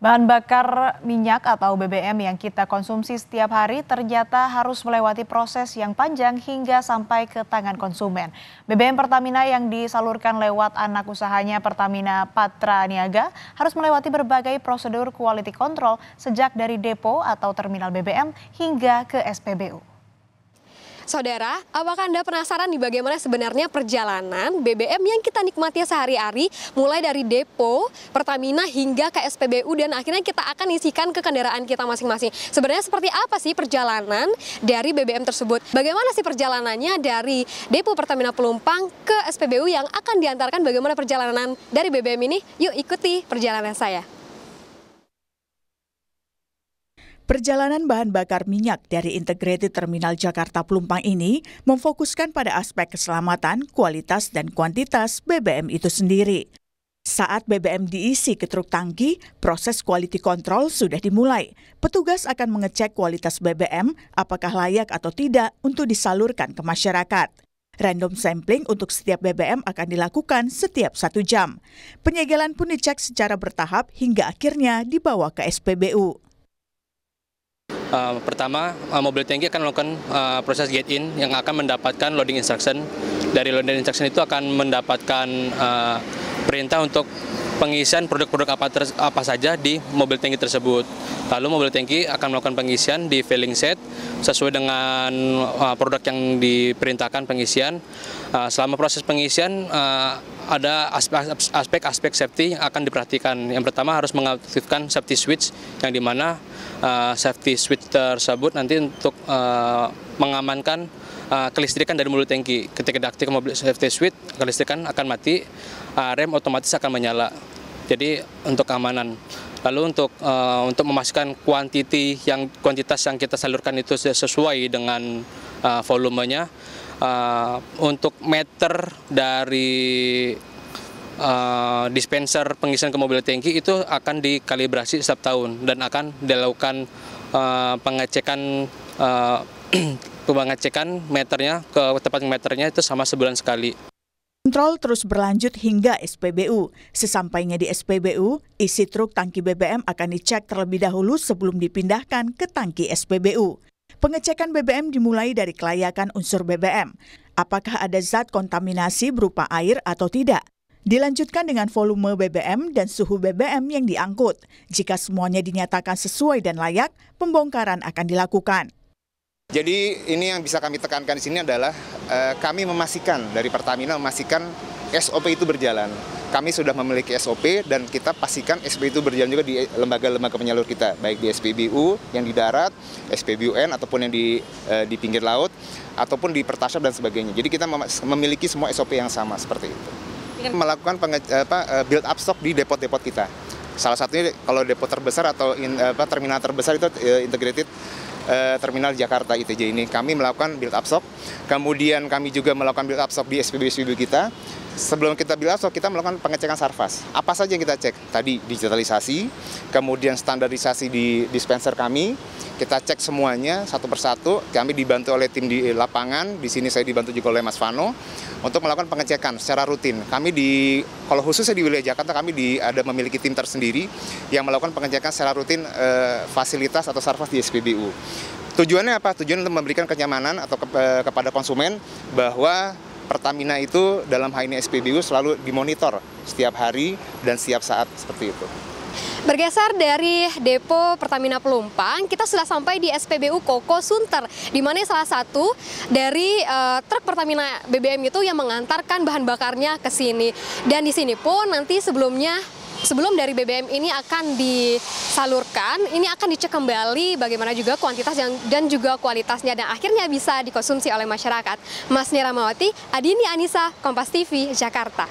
Bahan bakar minyak atau BBM yang kita konsumsi setiap hari ternyata harus melewati proses yang panjang hingga sampai ke tangan konsumen. BBM Pertamina yang disalurkan lewat anak usahanya Pertamina Patra Niaga harus melewati berbagai prosedur quality control sejak dari depo atau terminal BBM hingga ke SPBU. Saudara, apakah Anda penasaran nih bagaimana sebenarnya perjalanan BBM yang kita nikmati sehari-hari mulai dari depo Pertamina hingga ke SPBU dan akhirnya kita akan isikan ke kendaraan kita masing-masing. Sebenarnya seperti apa sih perjalanan dari BBM tersebut? Bagaimana sih perjalanannya dari depo Pertamina Pelumpang ke SPBU yang akan diantarkan, bagaimana perjalanan dari BBM ini? Yuk ikuti perjalanan saya. Perjalanan bahan bakar minyak dari Integrated Terminal Jakarta Pelumpang ini memfokuskan pada aspek keselamatan, kualitas, dan kuantitas BBM itu sendiri. Saat BBM diisi ke truk tangki, proses quality control sudah dimulai. Petugas akan mengecek kualitas BBM, apakah layak atau tidak untuk disalurkan ke masyarakat. Random sampling untuk setiap BBM akan dilakukan setiap 1 jam. Penyegelan pun dicek secara bertahap hingga akhirnya dibawa ke SPBU. Pertama, mobil tangki akan melakukan proses gate in yang akan mendapatkan loading instruction. Dari loading instruction itu akan mendapatkan perintah untuk pengisian produk-produk apa saja di mobil tangki tersebut. Lalu mobil tangki akan melakukan pengisian di filling set sesuai dengan produk yang diperintahkan pengisian. Selama proses pengisian ada aspek-aspek safety yang akan diperhatikan. Yang pertama harus mengaktifkan safety switch yang dimana safety switch tersebut nanti untuk mengamankan kelistrikan dari mobil tangki. Ketika diaktifkan mobil safety switch, kelistrikan akan mati, rem otomatis akan menyala. Jadi untuk keamanan. Lalu untuk memastikan kuantitas yang kita salurkan itu sesuai dengan volumenya, untuk meter dari dispenser pengisian ke mobil tangki itu akan dikalibrasi setiap tahun dan akan dilakukan pengecekan meternya ke tempat meternya itu sama sebulan sekali. Kontrol terus berlanjut hingga SPBU. Sesampainya di SPBU, isi truk tangki BBM akan dicek terlebih dahulu sebelum dipindahkan ke tangki SPBU. Pengecekan BBM dimulai dari kelayakan unsur BBM. Apakah ada zat kontaminasi berupa air atau tidak? Dilanjutkan dengan volume BBM dan suhu BBM yang diangkut. Jika semuanya dinyatakan sesuai dan layak, pembongkaran akan dilakukan. Jadi ini yang bisa kami tekankan di sini adalah kami memastikan dari Pertamina memastikan SOP itu berjalan. Kami sudah memiliki SOP dan kita pastikan SOP itu berjalan juga di lembaga-lembaga penyalur kita, baik di SPBU yang di darat, SPBUN ataupun yang di pinggir laut ataupun di Pertasop dan sebagainya. Jadi kita memiliki semua SOP yang sama seperti itu. Melakukan build up stock di depot-depot kita. Salah satunya kalau depot terbesar atau terminal terbesar itu Integrated Terminal Jakarta ITJ ini. Kami melakukan build up stock, kemudian kami juga melakukan build up stock di SPBU kita. Sebelum kita build up stock, kita melakukan pengecekan sarfas. Apa saja yang kita cek? Tadi digitalisasi, kemudian standarisasi di dispenser kami. Kita cek semuanya satu persatu. Kami dibantu oleh tim di lapangan. Di sini saya dibantu juga oleh Mas Vano untuk melakukan pengecekan secara rutin. Kalau khususnya di wilayah Jakarta, kami ada memiliki tim tersendiri yang melakukan pengecekan secara rutin fasilitas atau sarfas di SPBU. Tujuannya apa? Tujuan untuk memberikan kenyamanan atau kepada konsumen bahwa Pertamina itu dalam hal ini SPBU selalu dimonitor setiap hari dan setiap saat seperti itu. Bergeser dari depo Pertamina Pelumpang, kita sudah sampai di SPBU Koko Sunter, di mana salah satu dari truk Pertamina BBM itu yang mengantarkan bahan bakarnya ke sini. Dan di sini pun nanti sebelum dari BBM ini akan disalurkan, ini akan dicek kembali bagaimana juga kuantitas dan juga kualitasnya dan akhirnya bisa dikonsumsi oleh masyarakat. Mas Niramawati, Adini Anissa, Kompas TV, Jakarta.